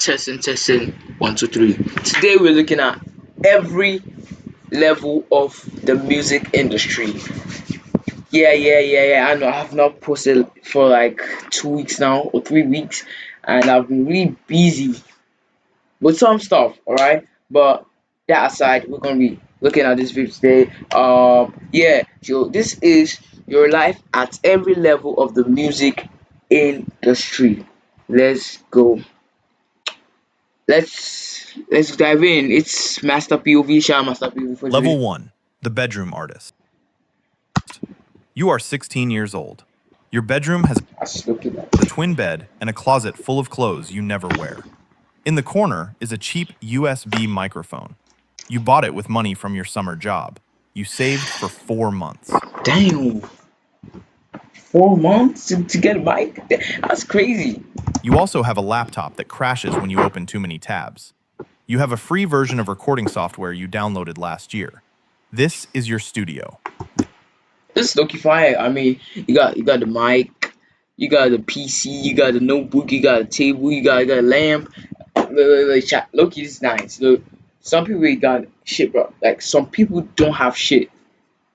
Testing, testing, one, two, three. Today we're looking at every level of the music industry. Yeah. I know I have not posted for like 2 weeks now or 3 weeks, and I've been really busy with some stuff. All right, but that aside, we're gonna be looking at this video today. Yeah. So this is your life at every level of the music industry. Let's go. Let's dive in. It's Master POV, Master POV for Level today. 1. The bedroom artist. You are 16 years old. Your bedroom has I just looked at a that. twin bed and a closet full of clothes you never wear. In the corner is a cheap USB microphone. You bought it with money from your summer job. You saved for 4 months. Damn, 4 months to get a mic? That's crazy. You also have a laptop that crashes when you open too many tabs. You have a free version of recording software you downloaded last year. This is your studio. This is Loki fire. I mean, you got the mic, you got the PC, you got the notebook, you got a table, you got a lamp. Wait, chat. Loki is nice. Look, some people ain't got shit, bro. Like some people don't have shit.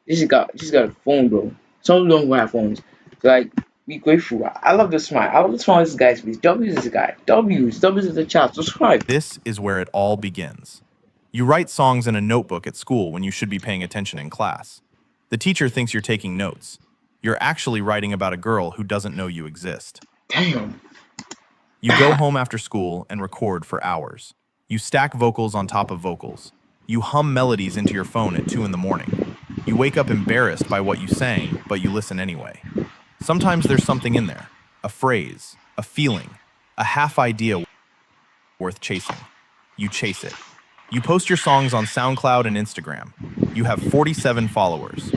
Just got a phone, bro. Some people don't even have phones. Like, be grateful. I love the smile. I love the smile of this guy's face. W is the guy. W's is the chat. Subscribe. This is where it all begins. You write songs in a notebook at school when you should be paying attention in class. The teacher thinks you're taking notes. You're actually writing about a girl who doesn't know you exist. Damn. You go home after school and record for hours. You stack vocals on top of vocals. You hum melodies into your phone at 2 in the morning. You wake up embarrassed by what you sang, but you listen anyway. Sometimes there's something in there, a phrase, a feeling, a half idea worth chasing. You chase it. You post your songs on SoundCloud and Instagram. You have 47 followers.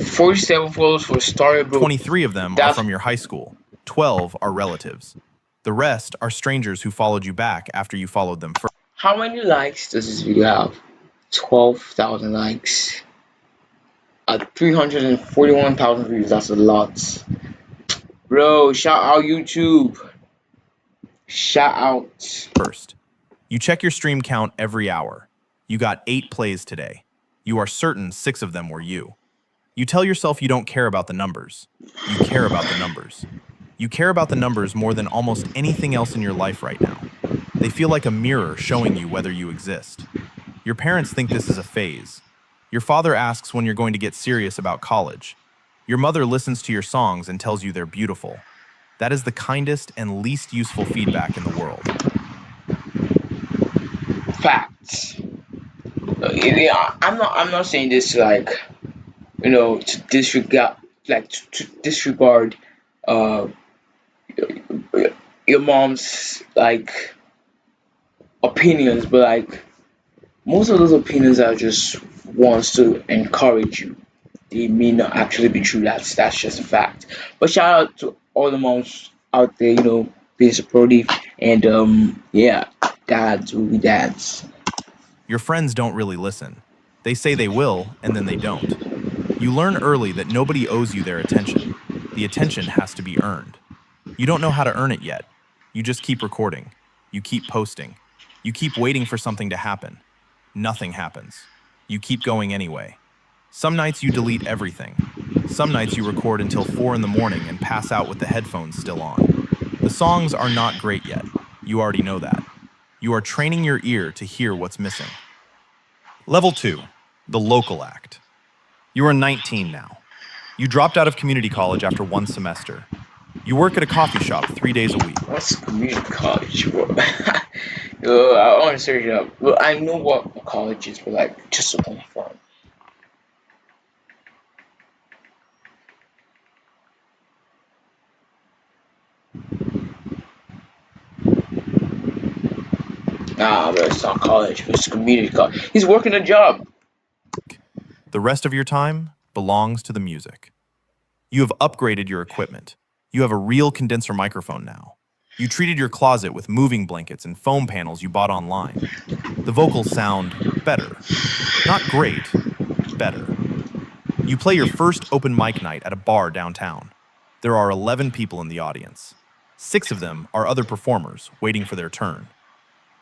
47 followers for a story, bro. 23 of them are That's from your high school. 12 are relatives. The rest are strangers who followed you back after you followed them first. how many likes does this video have? 12,000 likes. At 341,000 views, that's a lot. Bro, shout out YouTube. Shout out. First, you check your stream count every hour. You got 8 plays today. You are certain 6 of them were you. You tell yourself you don't care about the numbers. You care about the numbers. You care about the numbers more than almost anything else in your life right now. They feel like a mirror showing you whether you exist. Your parents think this is a phase. Your father asks when you're going to get serious about college. Your mother listens to your songs and tells you they're beautiful. That is the kindest and least useful feedback in the world. Facts. Yeah, I'm not saying this like, to disregard, like to disregard uh your mom's like opinions, but like most of those opinions are just wants to encourage you. They may not actually be true. That's just a fact. But shout out to all the moms out there, being supportive, and yeah, dads will be dads. Your friends don't really listen. They say they will, and then they don't. You learn early that nobody owes you their attention. The attention has to be earned. You don't know how to earn it yet. You just keep recording. You keep posting. You keep waiting for something to happen. Nothing happens. You keep going anyway. Some nights you delete everything. Some nights you record until 4 in the morning and pass out with the headphones still on. The songs are not great yet. You already know that. You are training your ear to hear what's missing. Level 2. The local act. You are 19 now. You dropped out of community college after 1 semester. You work at a coffee shop 3 days a week. What's community college, bro? I want to search it up. Well, I know what college is, but like just to confirm. Nah, bro, it's not college. It's community college. He's working a job. The rest of your time belongs to the music. You have upgraded your equipment. You have a real condenser microphone now. You treated your closet with moving blankets and foam panels you bought online. The vocals sound better. Not great, better. You play your first open mic night at a bar downtown. There are 11 people in the audience. 6 of them are other performers waiting for their turn.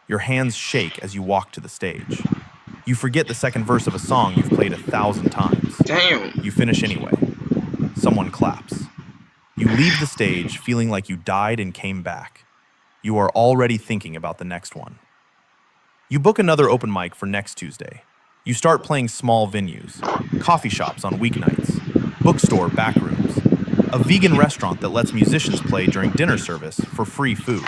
Your hands shake as you walk to the stage. You forget the second verse of a song you've played 1,000 times. Damn. You finish anyway. Someone claps. You leave the stage feeling like you died and came back. You are already thinking about the next one. You book another open mic for next Tuesday. You start playing small venues, coffee shops on weeknights, bookstore backrooms, a vegan restaurant that lets musicians play during dinner service for free food.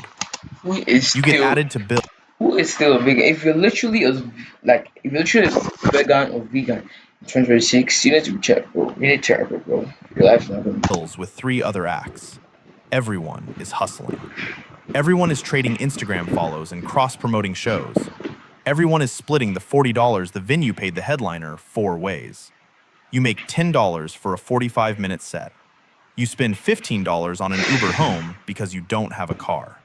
Who is You get still added to bills. who is still a vegan? If you're literally a vegan or vegan in 2026, you need to check, bro. You need therapy, bro. Your life's not gonna With 3 other acts. Everyone is hustling. Everyone is trading Instagram follows and cross-promoting shows. Everyone is splitting the $40 the venue paid the headliner 4 ways. You make $10 for a 45-minute set. You spend $15 on an Uber home because you don't have a car.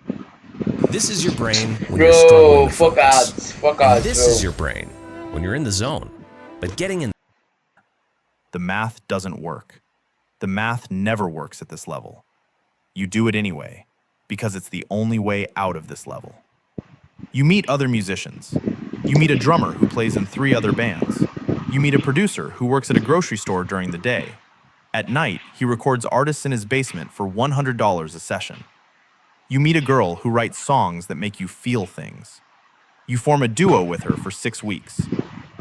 This is your brain when you're struggling bro, to fuck focus. ads. Fuck And ads, this bro. is your brain when you're in the zone. But getting in The math doesn't work. The math never works at this level. You do it anyway, because it's the only way out of this level. You meet other musicians. You meet a drummer who plays in 3 other bands. You meet a producer who works at a grocery store during the day. At night, he records artists in his basement for $100 a session. You meet a girl who writes songs that make you feel things. You form a duo with her for 6 weeks.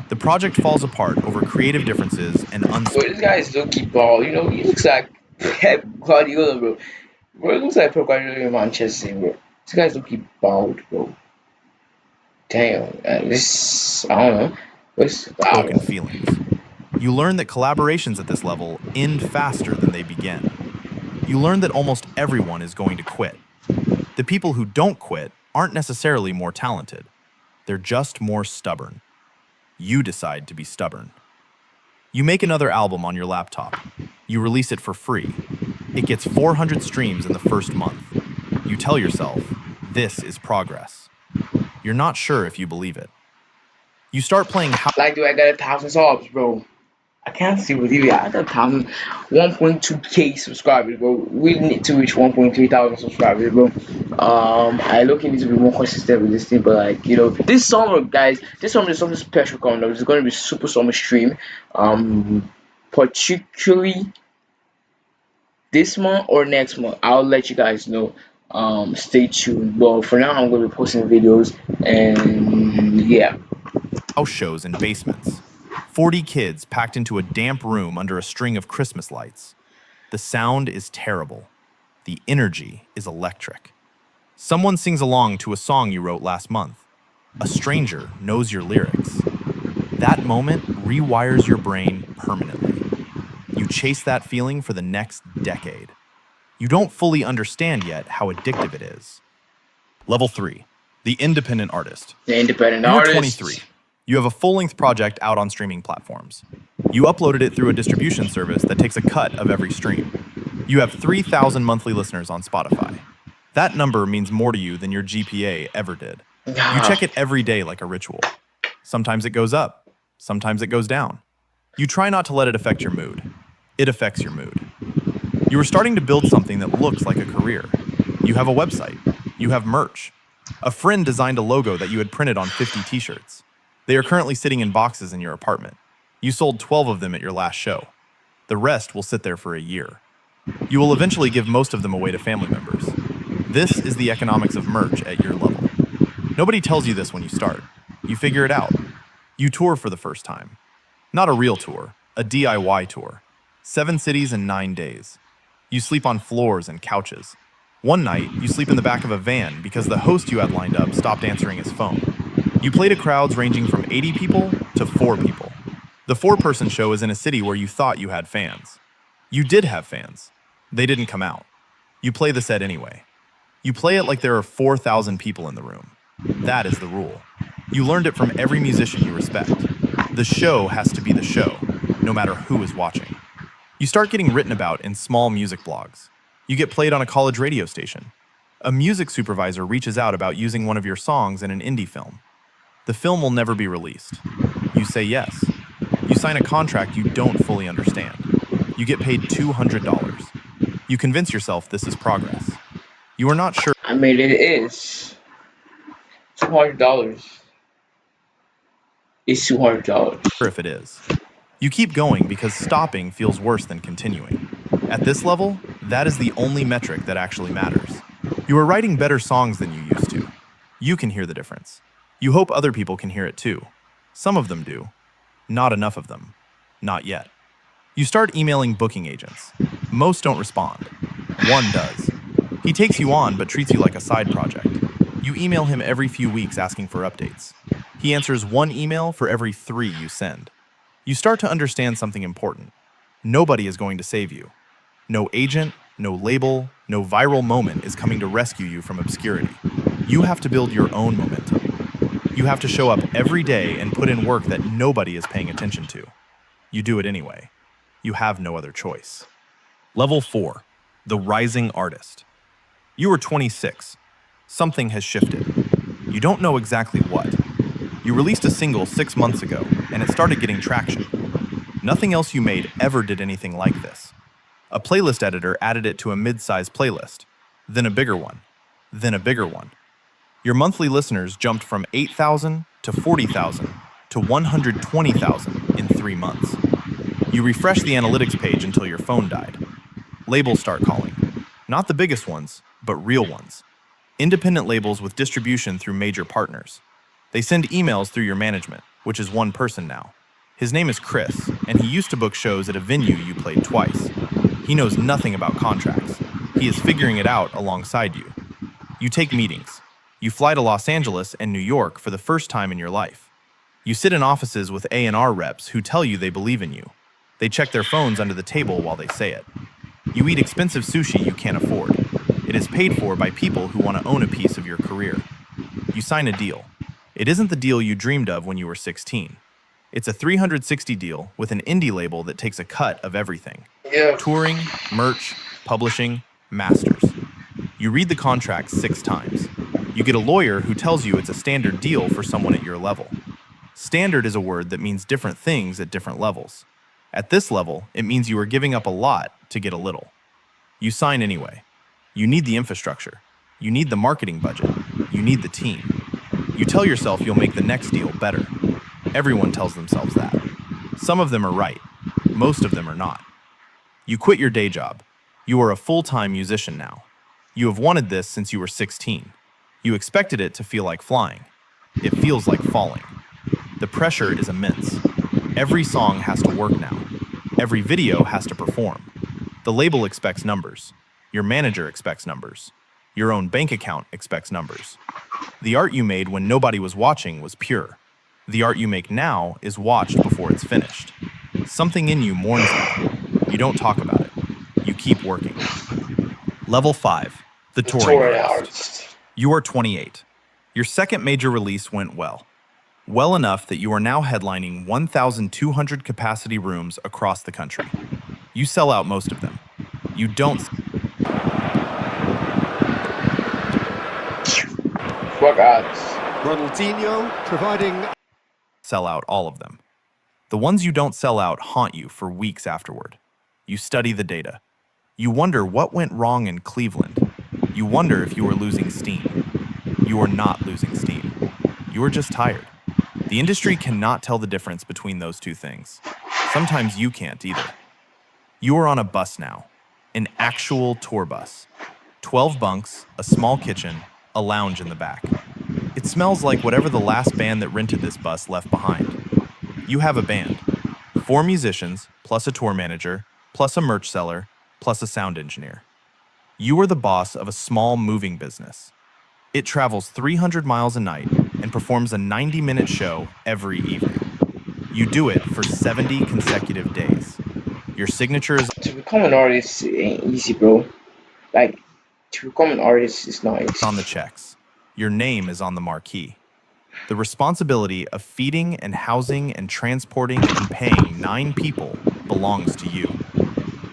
The project falls apart over creative differences and Bro, this guy is low-key bald. You know, he looks like Pep Guardiola, bro. Bro, he looks like Pep Guardiola in Manchester, bro. This guy's low-key bald, bro. Damn. I don't know. unspoken feelings. You learn that collaborations at this level end faster than they begin. You learn that almost everyone is going to quit. The people who don't quit aren't necessarily more talented. They're just more stubborn. You decide to be stubborn. You make another album on your laptop. You release it for free. It gets 400 streams in the first month. You tell yourself, this is progress. You're not sure if you believe it. You start playing Like, do I got 1,000 subs, bro? I can't see with you. I got 1.2k subscribers, bro. We need to reach 1.3 thousand subscribers, bro. I look need to be more consistent with this thing, but like, you know, this summer, guys, this summer is something special coming up. It's going to be super summer stream. Particularly this month or next month. I'll let you guys know. Stay tuned. But for now, I'm going to be posting videos, and yeah. house shows in basements. 40 kids packed into a damp room under a string of Christmas lights. The sound is terrible. The energy is electric. Someone sings along to a song you wrote last month. A stranger knows your lyrics. That moment rewires your brain permanently. You chase that feeling for the next decade. You don't fully understand yet how addictive it is. Level 3. The independent artist. The independent You're artist. 23. You have a full-length project out on streaming platforms. You uploaded it through a distribution service that takes a cut of every stream. You have 3,000 monthly listeners on Spotify. That number means more to you than your GPA ever did. You check it every day like a ritual. Sometimes it goes up. Sometimes it goes down. You try not to let it affect your mood. It affects your mood. You are starting to build something that looks like a career. You have a website. You have merch. A friend designed a logo that you had printed on 50 t-shirts. They are currently sitting in boxes in your apartment. You sold 12 of them at your last show. The rest will sit there for a year. You will eventually give most of them away to family members. This is the economics of merch at your level. Nobody tells you this when you start. You figure it out. You tour for the first time. Not a real tour, a DIY tour. 7 cities in 9 days. You sleep on floors and couches. One night, you sleep in the back of a van because the host you had lined up stopped answering his phone. You play to crowds ranging from 80 people to 4 people. The 4-person show is in a city where you thought you had fans. You did have fans. They didn't come out. You play the set anyway. You play it like there are 4,000 people in the room. That is the rule. You learned it from every musician you respect. The show has to be the show, no matter who is watching. You start getting written about in small music blogs. You get played on a college radio station. A music supervisor reaches out about using one of your songs in an indie film. The film will never be released. You say yes. You sign a contract you don't fully understand. You get paid $200. You convince yourself this is progress. You are not sure. I mean, it is. $200. It's $200. if it is. You keep going because stopping feels worse than continuing. At this level, that is the only metric that actually matters. You are writing better songs than you used to. You can hear the difference. You hope other people can hear it too. Some of them do. Not enough of them. Not yet. You start emailing booking agents. Most don't respond. One does. He takes you on but treats you like a side project. You email him every few weeks asking for updates. He answers one email for every 3 you send. You start to understand something important. Nobody is going to save you. No agent, no label, no viral moment is coming to rescue you from obscurity. You have to build your own momentum. You have to show up every day and put in work that nobody is paying attention to. You do it anyway. You have no other choice. Level 4. The Rising Artist. You are 26. Something has shifted. You don't know exactly what. You released a single 6 months ago, and it started getting traction. Nothing else you made ever did anything like this. A playlist editor added it to a mid-sized playlist, then a bigger one, then a bigger one. Your monthly listeners jumped from 8,000 to 40,000 to 120,000 in 3 months. You refresh the analytics page until your phone died. Labels start calling. Not the biggest ones, but real ones. Independent labels with distribution through major partners. They send emails through your management, which is one person now. His name is Chris, and he used to book shows at a venue you played twice. He knows nothing about contracts. He is figuring it out alongside you. You take meetings. You fly to Los Angeles and New York for the first time in your life. You sit in offices with A&R reps who tell you they believe in you. They check their phones under the table while they say it. You eat expensive sushi you can't afford. It is paid for by people who want to own a piece of your career. You sign a deal. It isn't the deal you dreamed of when you were 16. It's a 360 deal with an indie label that takes a cut of everything. Yeah. Touring, merch, publishing, masters. You read the contract 6 times. You get a lawyer who tells you it's a standard deal for someone at your level. Standard is a word that means different things at different levels. At this level, it means you are giving up a lot to get a little. You sign anyway. You need the infrastructure. You need the marketing budget. You need the team. You tell yourself you'll make the next deal better. Everyone tells themselves that. Some of them are right. Most of them are not. You quit your day job. You are a full-time musician now. You have wanted this since you were 16. You expected it to feel like flying. It feels like falling. The pressure is immense. Every song has to work now. Every video has to perform. The label expects numbers. Your manager expects numbers. Your own bank account expects numbers. The art you made when nobody was watching was pure. The art you make now is watched before it's finished. Something in you mourns that. You don't talk about it. You keep working. Level 5. The touring artist. You are 28. Your second major release went well. Well enough that you are now headlining 1,200 capacity rooms across the country. You sell out most of them. You don't Fuck ads. Ronaldinho providing sell out all of them. The ones you don't sell out haunt you for weeks afterward. You study the data. You wonder what went wrong in Cleveland. You wonder if you are losing steam. You are not losing steam. You are just tired. The industry cannot tell the difference between those two things. Sometimes you can't either. You are on a bus now. An actual tour bus. 12 bunks, a small kitchen, a lounge in the back. It smells like whatever the last band that rented this bus left behind. You have a band. 4 musicians, plus a tour manager, plus a merch seller, plus a sound engineer. You are the boss of a small moving business. It travels 300 miles a night and performs a 90-minute show every evening. You do it for 70 consecutive days. Your signature is To become an artist ain't easy, bro. Like, to become an artist is not easy. on the checks. Your name is on the marquee. The responsibility of feeding and housing and transporting and paying 9 people belongs to you.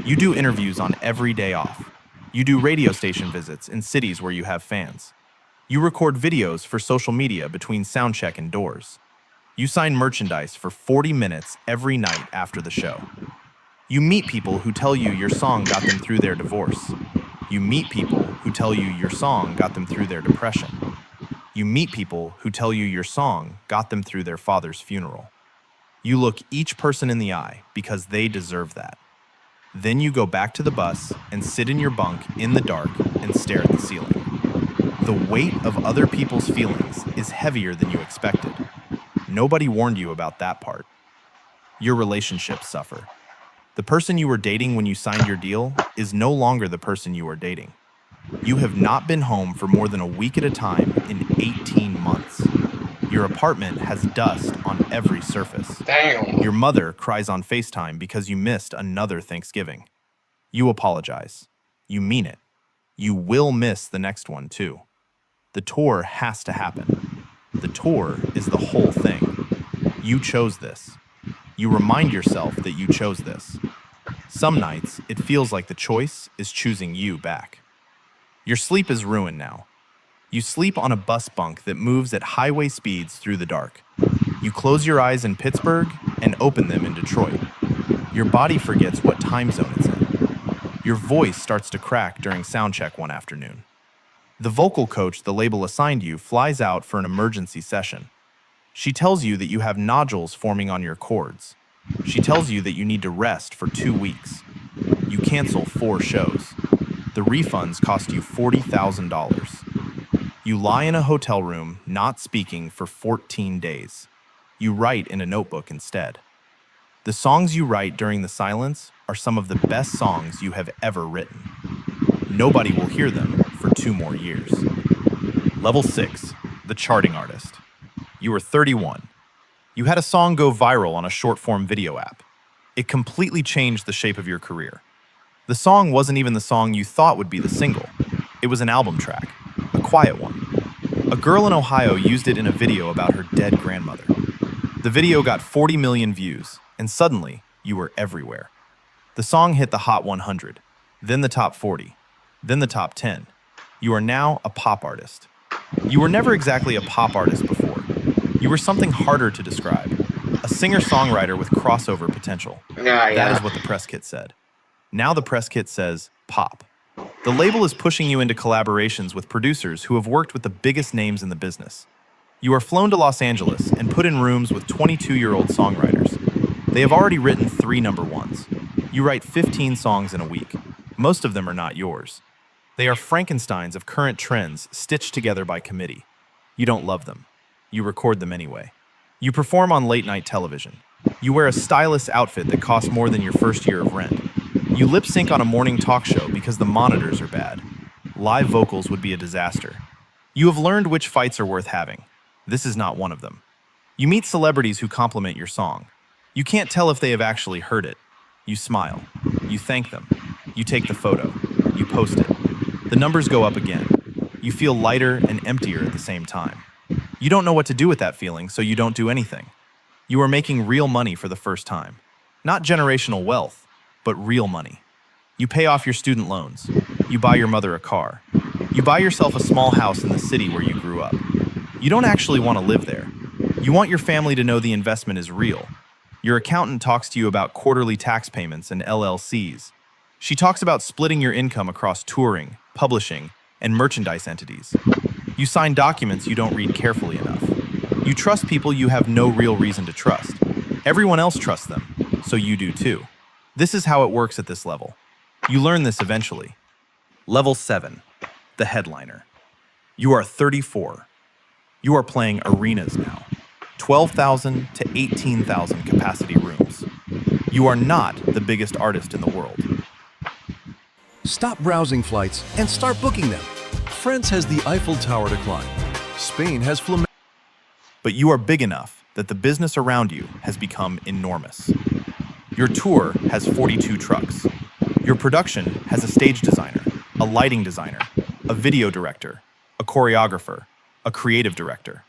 You do interviews on every day off. You do radio station visits in cities where you have fans. You record videos for social media between soundcheck and doors. You sign merchandise for 40 minutes every night after the show. You meet people who tell you your song got them through their divorce. You meet people who tell you your song got them through their depression. You meet people who tell you your song got them through their father's funeral. You look each person in the eye because they deserve that. Then you go back to the bus and sit in your bunk in the dark and stare at the ceiling. The weight of other people's feelings is heavier than you expected. Nobody warned you about that part. Your relationships suffer. The person you were dating when you signed your deal is no longer the person you are dating. You have not been home for more than a week at a time in 18 months. Your apartment has dust on every surface. Damn. Your mother cries on FaceTime because you missed another Thanksgiving. You apologize. You mean it. You will miss the next one too. The tour has to happen. The tour is the whole thing. You chose this. You remind yourself that you chose this. Some nights, it feels like the choice is choosing you back. Your sleep is ruined now. You sleep on a bus bunk that moves at highway speeds through the dark. You close your eyes in Pittsburgh and open them in Detroit. Your body forgets what time zone it's in. Your voice starts to crack during sound check one afternoon. The vocal coach the label assigned you flies out for an emergency session. She tells you that you have nodules forming on your cords. She tells you that you need to rest for 2 weeks. You cancel 4 shows. The refunds cost you $40,000. You lie in a hotel room, not speaking for 14 days. You write in a notebook instead. The songs you write during the silence are some of the best songs you have ever written. Nobody will hear them for 2 more years. Level 6, the charting artist. You were 31. You had a song go viral on a short-form video app. It completely changed the shape of your career. The song wasn't even the song you thought would be the single. It was an album track, a quiet one. A girl in Ohio used it in a video about her dead grandmother. The video got 40 million views, and suddenly, you were everywhere. The song hit the Hot 100, then the top 40, then the top 10. You are now a pop artist. You were never exactly a pop artist before. You were something harder to describe. A singer-songwriter with crossover potential. That is what the press kit said. Now the press kit says pop. The label is pushing you into collaborations with producers who have worked with the biggest names in the business. You are flown to Los Angeles and put in rooms with 22-year-old songwriters. They have already written 3 number ones. You write 15 songs in a week. Most of them are not yours. They are Frankensteins of current trends stitched together by committee. You don't love them. You record them anyway. You perform on late-night television. You wear a stylish outfit that costs more than your first year of rent. You lip-sync on a morning talk show because the monitors are bad. Live vocals would be a disaster. You have learned which fights are worth having. This is not one of them. You meet celebrities who compliment your song. You can't tell if they have actually heard it. You smile. You thank them. You take the photo. You post it. The numbers go up again. You feel lighter and emptier at the same time. You don't know what to do with that feeling, so you don't do anything. You are making real money for the first time. Not generational wealth, but real money. You pay off your student loans. You buy your mother a car. You buy yourself a small house in the city where you grew up. You don't actually want to live there. You want your family to know the investment is real. Your accountant talks to you about quarterly tax payments and LLCs. She talks about splitting your income across touring, publishing, and merchandise entities. You sign documents you don't read carefully enough. You trust people you have no real reason to trust. Everyone else trusts them, so you do too. This is how it works at this level. You learn this eventually. Level 7, the headliner. You are 34. You are playing arenas now. 12,000 to 18,000 capacity rooms. You are not the biggest artist in the world. Stop browsing flights and start booking them. France has the Eiffel Tower to climb. Spain has Flamenco. But you are big enough that the business around you has become enormous. Your tour has 42 trucks. Your production has a stage designer, a lighting designer, a video director, a choreographer, a creative director.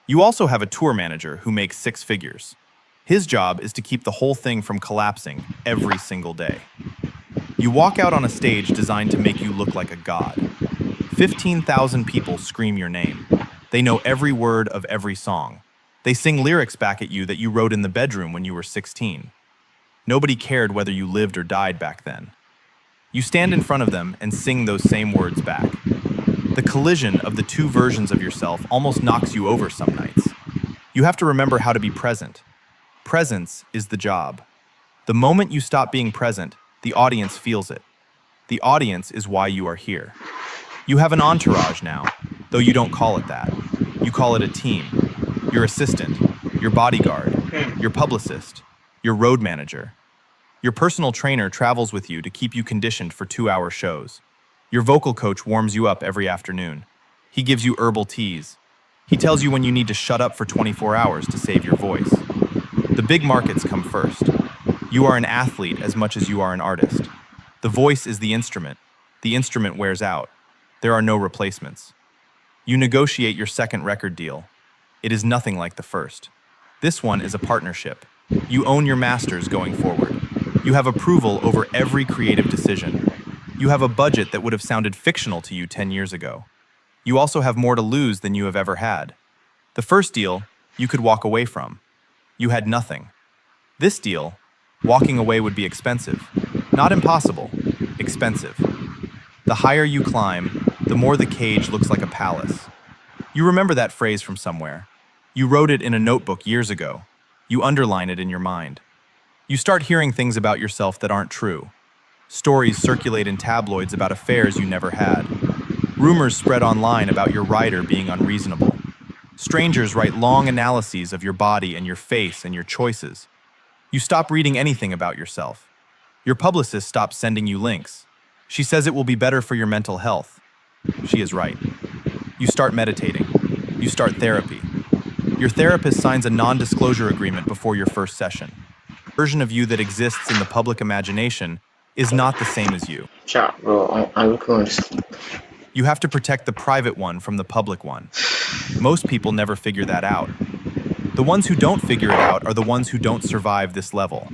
You also have a tour manager who makes 6 figures. His job is to keep the whole thing from collapsing every single day. You walk out on a stage designed to make you look like a god. 15,000 people scream your name. They know every word of every song. They sing lyrics back at you that you wrote in the bedroom when you were 16. Nobody cared whether you lived or died back then. You stand in front of them and sing those same words back. The collision of the two versions of yourself almost knocks you over some nights. You have to remember how to be present. Presence is the job. The moment you stop being present, the audience feels it. The audience is why you are here. You have an entourage now, though you don't call it that. You call it a team. Your assistant, your bodyguard, your publicist, your road manager. Your personal trainer travels with you to keep you conditioned for 2-hour shows. Your vocal coach warms you up every afternoon. He gives you herbal teas. He tells you when you need to shut up for 24 hours to save your voice. The big markets come first. You are an athlete as much as you are an artist. The voice is the instrument. The instrument wears out. There are no replacements. You negotiate your second record deal. It is nothing like the first. This one is a partnership. You own your masters going forward. You have approval over every creative decision. You have a budget that would have sounded fictional to you 10 years ago. You also have more to lose than you have ever had. The first deal, you could walk away from. You had nothing. This deal, walking away would be expensive. Not impossible, expensive. The higher you climb, the more the cage looks like a palace. You remember that phrase from somewhere. You wrote it in a notebook years ago. You underline it in your mind. You start hearing things about yourself that aren't true. Stories circulate in tabloids about affairs you never had. Rumors spread online about your writer being unreasonable. Strangers write long analyses of your body and your face and your choices. You stop reading anything about yourself. Your publicist stops sending you links. She says it will be better for your mental health. She is right. You start meditating. You start therapy. Your therapist signs a non-disclosure agreement before your first session. The version of you that exists in the public imagination is not the same as you. Chat, bro. I'm going to sleep. You have to protect the private one from the public one. Most people never figure that out. The ones who don't figure it out are the ones who don't survive this level.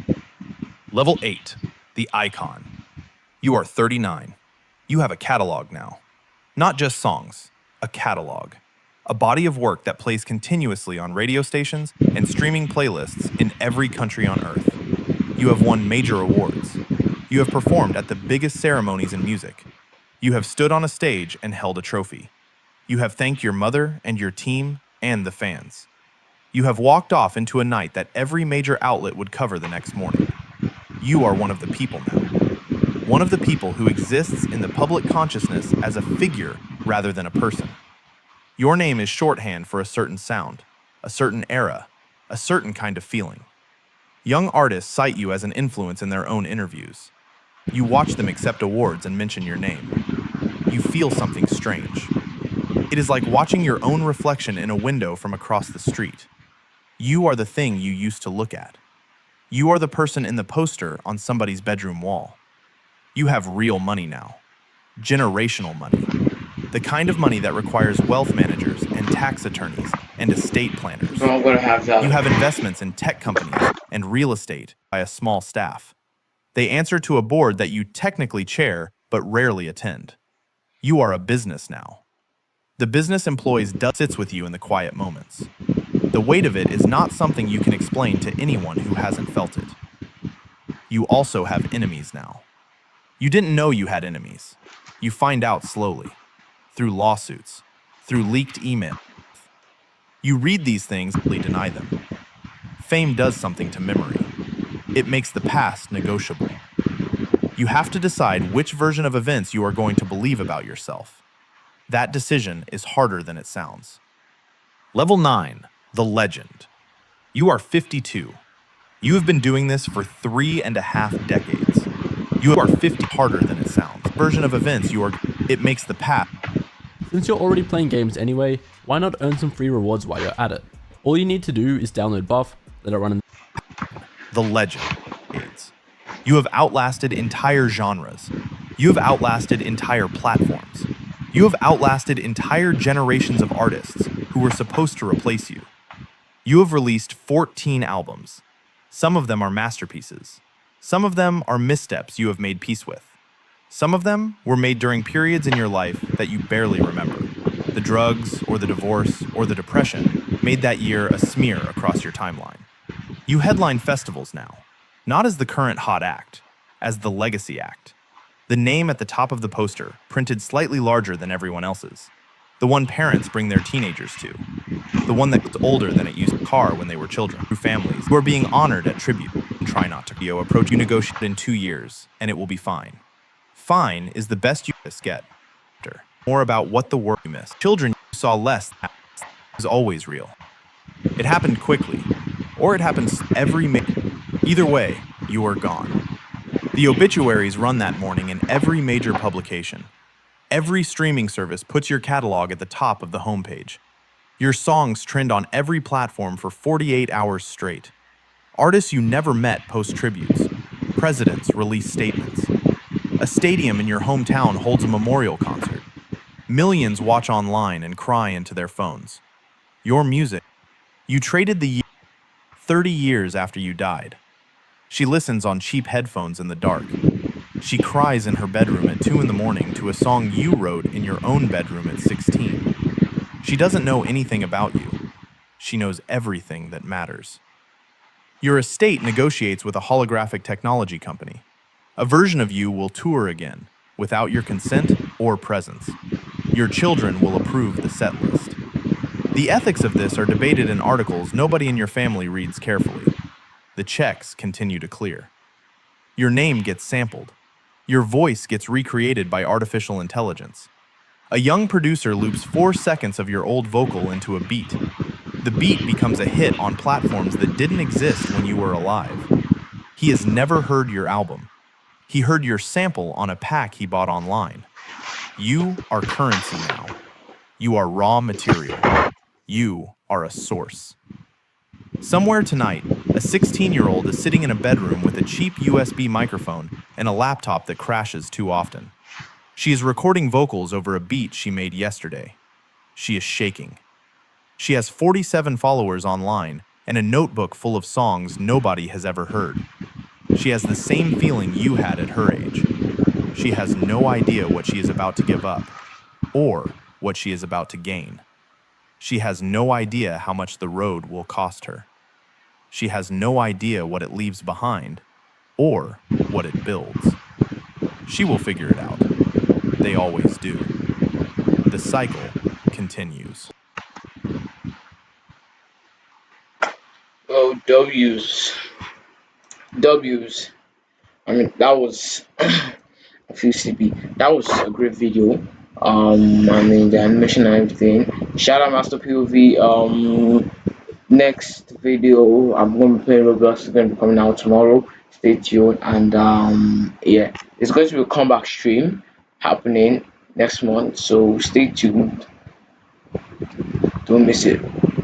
Level 8, the icon. You are 39. You have a catalog now. Not just songs, a catalog. A body of work that plays continuously on radio stations and streaming playlists in every country on Earth. You have won major awards. You have performed at the biggest ceremonies in music. You have stood on a stage and held a trophy. You have thanked your mother and your team and the fans. You have walked off into a night that every major outlet would cover the next morning. You are one of the people now. One of the people who exists in the public consciousness as a figure rather than a person. Your name is shorthand for a certain sound, a certain era, a certain kind of feeling. Young artists cite you as an influence in their own interviews. You watch them accept awards and mention your name. You feel something strange. It is like watching your own reflection in a window from across the street. You are the thing you used to look at. You are the person in the poster on somebody's bedroom wall. You have real money now. Generational money. The kind of money that requires wealth managers and tax attorneys and estate planners. So I'm gonna have that. You have investments in tech companies and real estate by a small staff. They answer to a board that you technically chair but rarely attend. You are a business now. The business employs sits with you in the quiet moments. The weight of it is not something you can explain to anyone who hasn't felt it. You also have enemies now. You didn't know you had enemies. You find out slowly, through lawsuits, through leaked email. You read these things and deny them. Fame does something to memory. It makes the past negotiable. You have to decide which version of events you are going to believe about yourself. That decision is harder than it sounds. Level 9, the legend. You are 52. You have been doing this for 3.5 decades. You are 50 harder than it sounds. Version of events you are, it makes the past. Since you're already playing games anyway, why not earn some free rewards while you're at it? All you need to do is download Buff, let it run in The legend. You have outlasted entire genres. You have outlasted entire platforms. You have outlasted entire generations of artists who were supposed to replace you. You have released 14 albums. Some of them are masterpieces. Some of them are missteps you have made peace with. Some of them were made during periods in your life that you barely remember. The drugs, or the divorce, or the depression made that year a smear across your timeline. You headline festivals now, not as the current hot act, as the legacy act. The name at the top of the poster, printed slightly larger than everyone else's. The one parents bring their teenagers to. The one that's older than it used to car when they were children. Through families who are being honored at tribute. And try not to approach you negotiate in 2 years, and it will be fine. Fine is the best you get. More about what the world you missed. Children you saw less is always real. It happened quickly, or it happens every minute. Either way, you are gone. The obituaries run that morning in every major publication. Every streaming service puts your catalog at the top of the homepage. Your songs trend on every platform for 48 hours straight. Artists you never met post tributes. Presidents release statements. A stadium in your hometown holds a memorial concert. Millions watch online and cry into their phones. Your music. You traded the year 30 years after you died. She listens on cheap headphones in the dark. She cries in her bedroom at 2 in the morning to a song you wrote in your own bedroom at 16. She doesn't know anything about you. She knows everything that matters. Your estate negotiates with a holographic technology company. A version of you will tour again, without your consent or presence. Your children will approve the set list. The ethics of this are debated in articles nobody in your family reads carefully. The checks continue to clear. Your name gets sampled. Your voice gets recreated by artificial intelligence. A young producer loops 4 seconds of your old vocal into a beat. The beat becomes a hit on platforms that didn't exist when you were alive. He has never heard your album. He heard your sample on a pack he bought online. You are currency now. You are raw material. You are a source. Somewhere tonight, a 16-year-old is sitting in a bedroom with a cheap USB microphone and a laptop that crashes too often. She is recording vocals over a beat she made yesterday. She is shaking. She has 47 followers online and a notebook full of songs nobody has ever heard. She has the same feeling you had at her age. She has no idea what she is about to give up, or what she is about to gain. She has no idea how much the road will cost her. She has no idea what it leaves behind, or what it builds. She will figure it out. They always do. The cycle continues. Oh, W's. W's. I mean, that was. I feel sleepy. That was a great video. I mean, the animation and everything. Shout out Master POV. Next video, I'm going to be playing Roblox. It's going to be coming out tomorrow. Stay tuned. And yeah, it's going to be a comeback stream happening next month. So stay tuned. Don't miss it.